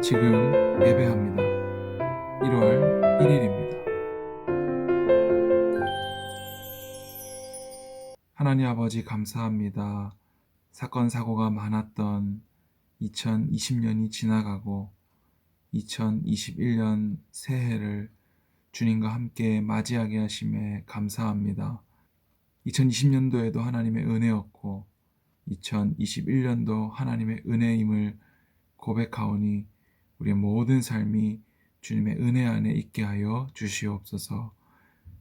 지금 예배합니다. 1월 1일입니다. 하나님 아버지 감사합니다. 사건 사고가 많았던 2020년이 지나가고 2021년 새해를 주님과 함께 맞이하게 하심에 감사합니다. 2020년도에도 하나님의 은혜였고 2021년도 하나님의 은혜임을 고백하오니 우리의 모든 삶이 주님의 은혜 안에 있게 하여 주시옵소서.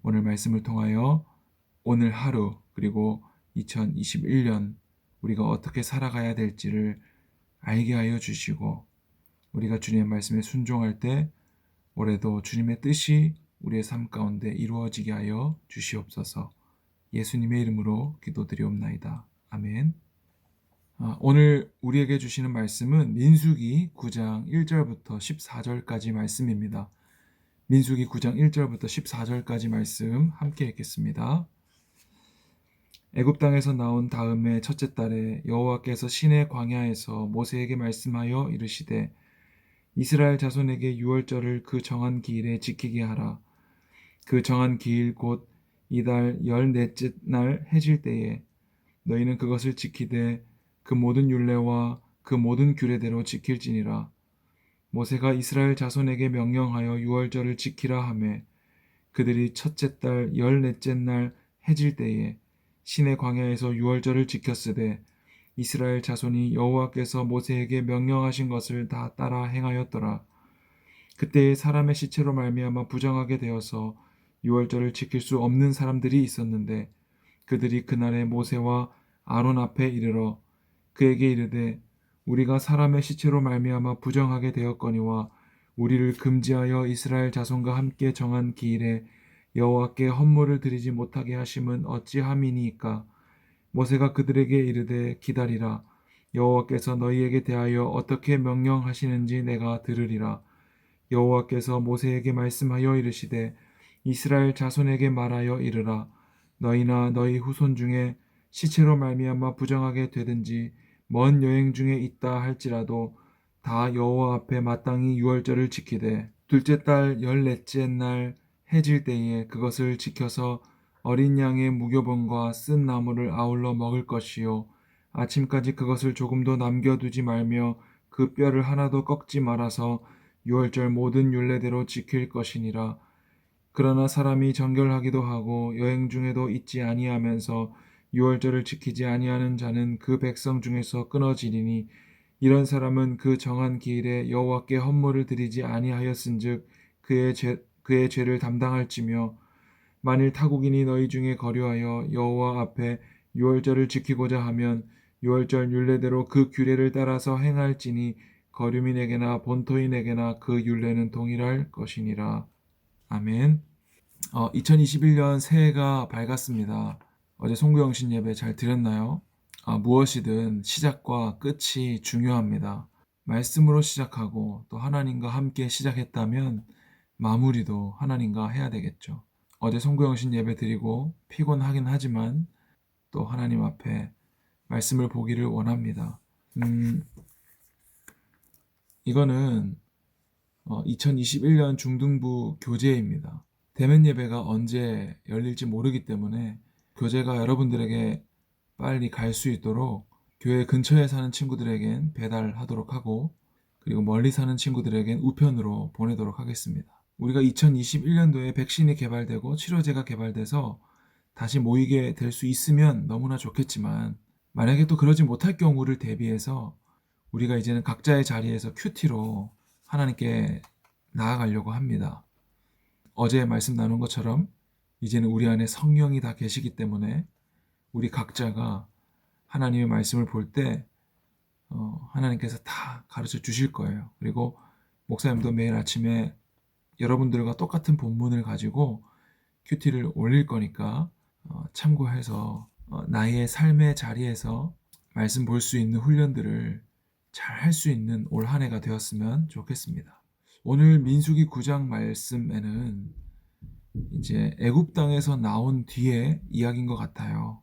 오늘 말씀을 통하여 오늘 하루 그리고 2021년 우리가 어떻게 살아가야 될지를 알게 하여 주시고 우리가 주님의 말씀에 순종할 때 올해도 주님의 뜻이 우리의 삶 가운데 이루어지게 하여 주시옵소서. 예수님의 이름으로 기도드리옵나이다. 아멘. 오늘 우리에게 주시는 말씀은 민수기 9장 1절부터 14절까지 말씀입니다. 민수기 9장 1절부터 14절까지 말씀 함께 읽겠습니다. 애굽 땅에서 나온 다음에 첫째 달에 여호와께서 시내 광야에서 모세에게 말씀하여 이르시되 이스라엘 자손에게 유월절을 그 정한 기일에 지키게 하라. 그 정한 기일 곧 이달 14째 날 해질 때에 너희는 그것을 지키되 그 모든 율례와 그 모든 규례대로 지킬지니라. 모세가 이스라엘 자손에게 명령하여 유월절을 지키라 하매 그들이 첫째 달 14째 날 해질 때에 시내 광야에서 유월절을 지켰으되 이스라엘 자손이 여호와께서 모세에게 명령하신 것을 다 따라 행하였더라. 그때에 사람의 시체로 말미암아 부정하게 되어서 유월절을 지킬 수 없는 사람들이 있었는데 그들이 그날에 모세와 아론 앞에 이르러 그에게 이르되 우리가 사람의 시체로 말미암아 부정하게 되었거니와 우리를 금지하여 이스라엘 자손과 함께 정한 기일에 여호와께 헌물을 드리지 못하게 하심은 어찌함이니이까. 모세가 그들에게 이르되 기다리라. 여호와께서 너희에게 대하여 어떻게 명령하시는지 내가 들으리라. 여호와께서 모세에게 말씀하여 이르시되 이스라엘 자손에게 말하여 이르라. 너희나 너희 후손 중에 시체로 말미암아 부정하게 되든지 먼 여행 중에 있다 할지라도 다 여호와 앞에 마땅히 유월절을 지키되 둘째 달 14째 날 해질 때에 그것을 지켜서 어린 양의 무교본과 쓴 나물을 아울러 먹을 것이요 아침까지 그것을 조금도 남겨두지 말며 그 뼈를 하나도 꺾지 말아서 유월절 모든 율례대로 지킬 것이니라. 그러나 사람이 정결하기도 하고 여행 중에도 있지 아니하면서 유월절을 지키지 아니하는 자는 그 백성 중에서 끊어지리니 이런 사람은 그 정한 기일에 여호와께 헌물을 드리지 아니하였은즉 그의 죄를 담당할지며 만일 타국인이 너희 중에 거류하여 여호와 앞에 유월절을 지키고자 하면 유월절 율례대로 그 규례를 따라서 행할지니 거류민에게나 본토인에게나 그 율례는 동일할 것이니라. 아멘. 2021년 새해가 밝았습니다. 어제 송구영신 예배 잘 드렸나요? 무엇이든 시작과 끝이 중요합니다. 말씀으로 시작하고 또 하나님과 함께 시작했다면 마무리도 하나님과 해야 되겠죠. 어제 송구영신 예배 드리고 피곤하긴 하지만 또 하나님 앞에 말씀을 보기를 원합니다. 이거는 2021년 중등부 교재입니다. 대면 예배가 언제 열릴지 모르기 때문에 교재가 여러분들에게 빨리 갈 수 있도록 교회 근처에 사는 친구들에겐 배달하도록 하고 그리고 멀리 사는 친구들에겐 우편으로 보내도록 하겠습니다. 우리가 2021년도에 백신이 개발되고 치료제가 개발돼서 다시 모이게 될 수 있으면 너무나 좋겠지만 만약에 또 그러지 못할 경우를 대비해서 우리가 이제는 각자의 자리에서 큐티로 하나님께 나아가려고 합니다. 어제 말씀 나눈 것처럼 이제는 우리 안에 성령이 다 계시기 때문에 우리 각자가 하나님의 말씀을 볼 때 하나님께서 다 가르쳐 주실 거예요. 그리고 목사님도 매일 아침에 여러분들과 똑같은 본문을 가지고 큐티를 올릴 거니까 참고해서 나의 삶의 자리에서 말씀 볼 수 있는 훈련들을 잘 할 수 있는 올 한 해가 되었으면 좋겠습니다. 오늘 민수기 9장 말씀에는 이제 애굽 땅에서 나온 뒤에 이야기인 것 같아요.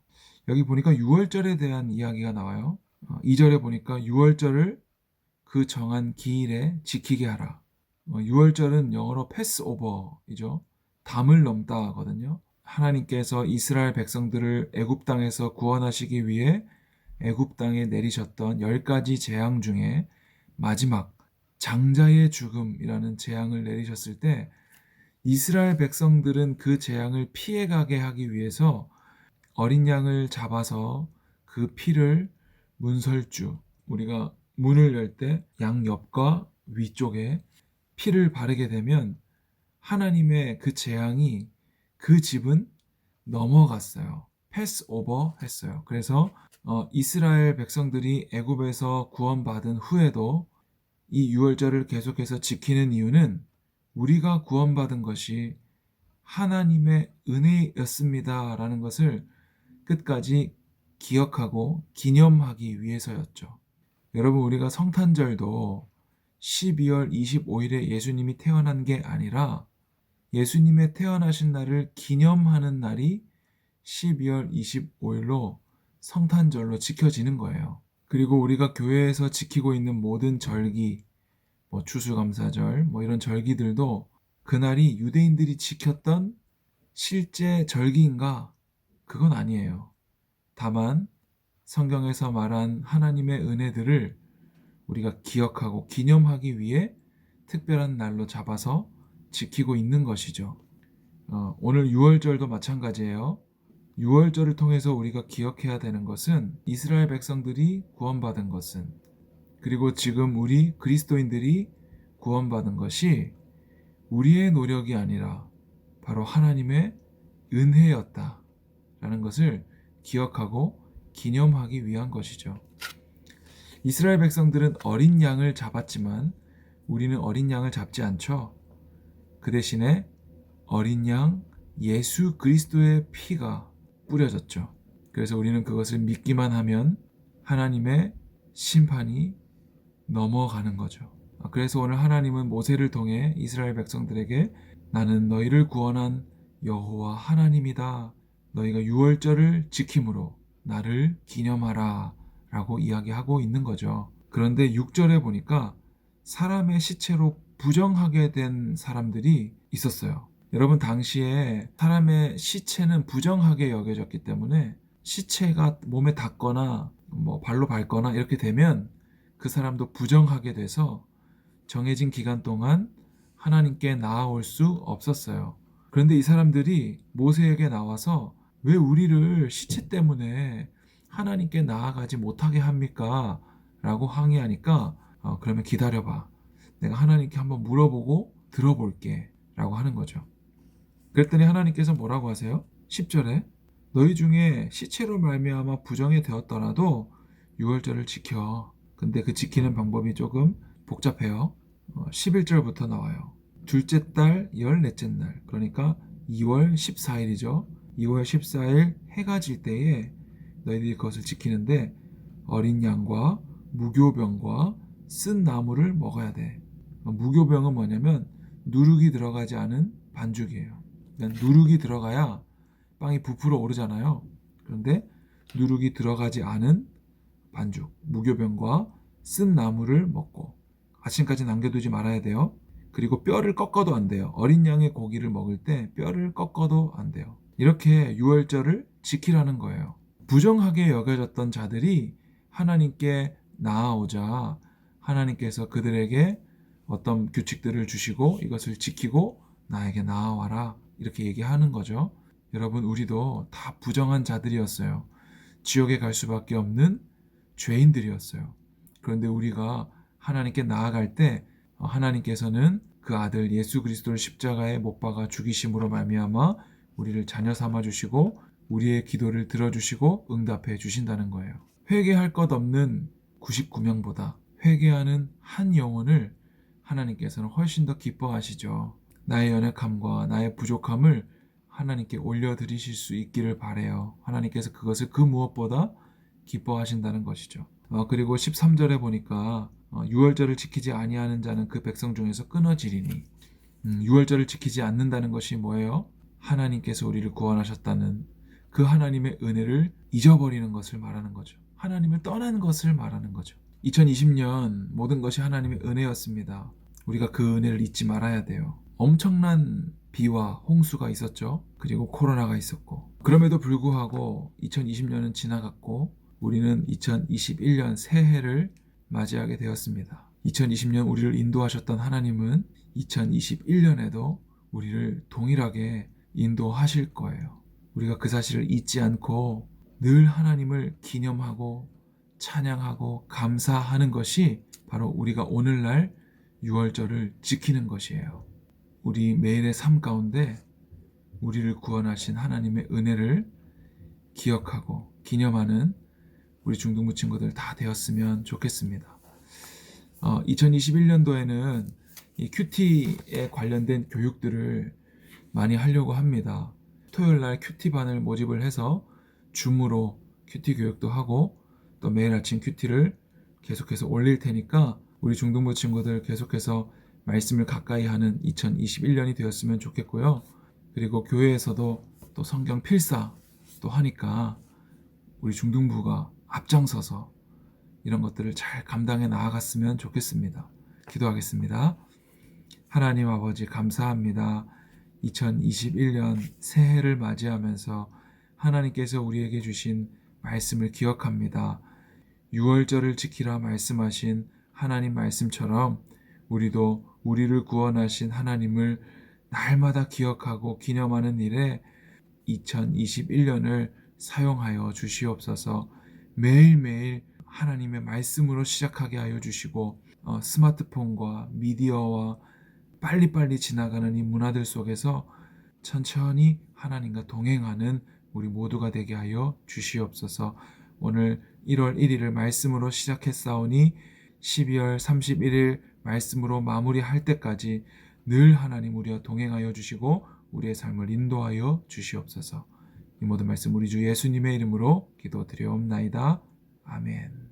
여기 보니까 유월절에 대한 이야기가 나와요. 2절에 보니까 유월절을 그 정한 기일에 지키게 하라. 유월절은 영어로 패스오버이죠. 담을 넘다 하거든요. 하나님께서 이스라엘 백성들을 애굽 땅에서 구원하시기 위해 애굽 땅에 내리셨던 10가지 재앙 중에 마지막 장자의 죽음이라는 재앙을 내리셨을 때 이스라엘 백성들은 그 재앙을 피해가게 하기 위해서 어린 양을 잡아서 그 피를 문설주, 우리가 문을 열 때 양 옆과 위쪽에 피를 바르게 되면 하나님의 그 재앙이 그 집은 넘어갔어요. 패스오버 했어요. 그래서 이스라엘 백성들이 애굽에서 구원받은 후에도 이 유월절을 계속해서 지키는 이유는 우리가 구원받은 것이 하나님의 은혜였습니다라는 것을 끝까지 기억하고 기념하기 위해서였죠. 여러분, 우리가 성탄절도 12월 25일에 예수님이 태어난 게 아니라 예수님의 태어나신 날을 기념하는 날이 12월 25일로 성탄절로 지켜지는 거예요. 그리고 우리가 교회에서 지키고 있는 모든 절기, 추수감사절, 이런 절기들도 그날이 유대인들이 지켰던 실제 절기인가? 그건 아니에요. 다만 성경에서 말한 하나님의 은혜들을 우리가 기억하고 기념하기 위해 특별한 날로 잡아서 지키고 있는 것이죠. 오늘 유월절도 마찬가지예요. 유월절을 통해서 우리가 기억해야 되는 것은 이스라엘 백성들이 구원받은 것은, 그리고 지금 우리 그리스도인들이 구원받은 것이 우리의 노력이 아니라 바로 하나님의 은혜였다라는 것을 기억하고 기념하기 위한 것이죠. 이스라엘 백성들은 어린 양을 잡았지만 우리는 어린 양을 잡지 않죠. 그 대신에 어린 양 예수 그리스도의 피가 뿌려졌죠. 그래서 우리는 그것을 믿기만 하면 하나님의 심판이 넘어가는 거죠. 그래서 오늘 하나님은 모세를 통해 이스라엘 백성들에게 나는 너희를 구원한 여호와 하나님이다. 너희가 유월절을 지킴으로 나를 기념하라 라고 이야기하고 있는 거죠. 그런데 6절에 보니까 사람의 시체로 부정하게 된 사람들이 있었어요. 여러분, 당시에 사람의 시체는 부정하게 여겨졌기 때문에 시체가 몸에 닿거나 발로 밟거나 이렇게 되면 그 사람도 부정하게 돼서 정해진 기간 동안 하나님께 나아올 수 없었어요. 그런데 이 사람들이 모세에게 나와서 왜 우리를 시체 때문에 하나님께 나아가지 못하게 합니까? 라고 항의하니까 그러면 기다려봐. 내가 하나님께 한번 물어보고 들어볼게 라고 하는 거죠. 그랬더니 하나님께서 뭐라고 하세요? 10절에 너희 중에 시체로 말미암아 부정이 되었더라도 유월절을 지켜. 근데 그 지키는 방법이 조금 복잡해요. 11절부터 나와요. 둘째 달 14째 날, 그러니까 2월 14일이죠. 2월 14일 해가 질 때에 너희들이 그것을 지키는데 어린 양과 무교병과 쓴 나무를 먹어야 돼. 무교병은 뭐냐면 누룩이 들어가지 않은 반죽이에요. 누룩이 들어가야 빵이 부풀어 오르잖아요. 그런데 누룩이 들어가지 않은 반죽, 무교병과 쓴 나무를 먹고 아침까지 남겨두지 말아야 돼요. 그리고 뼈를 꺾어도 안 돼요. 어린 양의 고기를 먹을 때 뼈를 꺾어도 안 돼요. 이렇게 유월절을 지키라는 거예요. 부정하게 여겨졌던 자들이 하나님께 나아오자 하나님께서 그들에게 어떤 규칙들을 주시고 이것을 지키고 나에게 나아와라 이렇게 얘기하는 거죠. 여러분, 우리도 다 부정한 자들이었어요. 지옥에 갈 수밖에 없는 죄인들이었어요. 그런데 우리가 하나님께 나아갈 때 하나님께서는 그 아들 예수 그리스도를 십자가에 못 박아 죽이심으로 말미암아 우리를 자녀 삼아 주시고 우리의 기도를 들어주시고 응답해 주신다는 거예요. 회개할 것 없는 99명보다 회개하는 한 영혼을 하나님께서는 훨씬 더 기뻐하시죠. 나의 연약함과 나의 부족함을 하나님께 올려드리실 수 있기를 바라요. 하나님께서 그것을 그 무엇보다 기뻐하신다는 것이죠. 그리고 13절에 보니까 유월절을 지키지 아니하는 자는 그 백성 중에서 끊어지리니, 유월절을 지키지 않는다는 것이 뭐예요? 하나님께서 우리를 구원하셨다는 그 하나님의 은혜를 잊어버리는 것을 말하는 거죠. 하나님을 떠난 것을 말하는 거죠. 2020년 모든 것이 하나님의 은혜였습니다. 우리가 그 은혜를 잊지 말아야 돼요. 엄청난 비와 홍수가 있었죠. 그리고 코로나가 있었고, 그럼에도 불구하고 2020년은 지나갔고 우리는 2021년 새해를 맞이하게 되었습니다. 2020년 우리를 인도하셨던 하나님은 2021년에도 우리를 동일하게 인도하실 거예요. 우리가 그 사실을 잊지 않고 늘 하나님을 기념하고 찬양하고 감사하는 것이 바로 우리가 오늘날 유월절을 지키는 것이에요. 우리 매일의 삶 가운데 우리를 구원하신 하나님의 은혜를 기억하고 기념하는 우리 중등부 친구들 다 되었으면 좋겠습니다. 2021년도에는 이 큐티에 관련된 교육들을 많이 하려고 합니다. 토요일날 큐티반을 모집을 해서 줌으로 큐티 교육도 하고 또 매일 아침 큐티를 계속해서 올릴 테니까 우리 중등부 친구들 계속해서 말씀을 가까이 하는 2021년이 되었으면 좋겠고요. 그리고 교회에서도 또 성경 필사 또 하니까 우리 중등부가 앞장서서 이런 것들을 잘 감당해 나아갔으면 좋겠습니다. 기도하겠습니다. 하나님 아버지 감사합니다. 2021년 새해를 맞이하면서 하나님께서 우리에게 주신 말씀을 기억합니다. 유월절을 지키라 말씀하신 하나님 말씀처럼 우리도 우리를 구원하신 하나님을 날마다 기억하고 기념하는 일에 2021년을 사용하여 주시옵소서. 매일매일 하나님의 말씀으로 시작하게 하여 주시고 스마트폰과 미디어와 빨리빨리 지나가는 이 문화들 속에서 천천히 하나님과 동행하는 우리 모두가 되게 하여 주시옵소서. 오늘 1월 1일을 말씀으로 시작했사오니 12월 31일 말씀으로 마무리할 때까지 늘 하나님 우리와 동행하여 주시고 우리의 삶을 인도하여 주시옵소서. 이 모든 말씀 우리 주 예수님의 이름으로 기도드려옵나이다. 아멘.